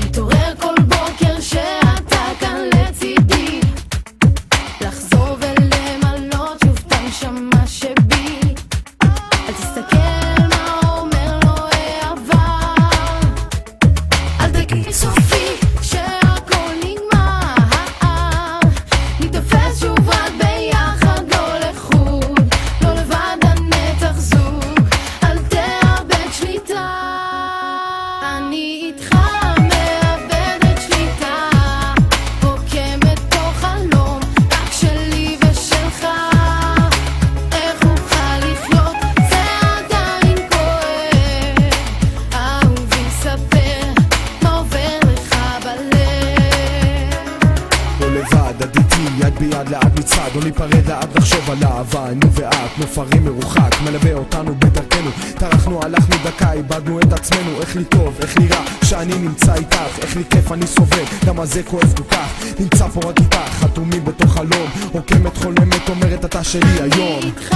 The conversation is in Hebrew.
להתעורר כל בוקר שאתה כאן לצידי, לחזור ולמלות שוב את הנשמה שבי. אל תסתכל מה אומר לו העבר, אל תגיד סופי שהכל נגמר, נתאפס שוב רק ביחד, לא לחוד, לא לבד הנתח זוג, אל תאבד שליטה. אני איתך מאבדת שליטה, רוקם בתוך חלום רק שלי ושלך. איך אוכל לחיות, זה עדיין כואב, אהובי ספר מה עובר לך בלב. לא לבד, עד איתי, יד ביד לעד מצד, לא ניפרד לעד לחשוב על אהבה, אני ואת נופרים מרוחק, מלווה אותנו בדרכנו, טרחנו, הלכנו דקה, איבדנו את עצמנו. איך לי טוב, איך לי רע, שאני נמצא איתך, איך לי כיף, אני סובל, למה זה כואב כל כך, נמצא פה רק איתך, חתומים בתוך חלום, רוקמת חולמת, אומרת אתה שלי היום. אני איתך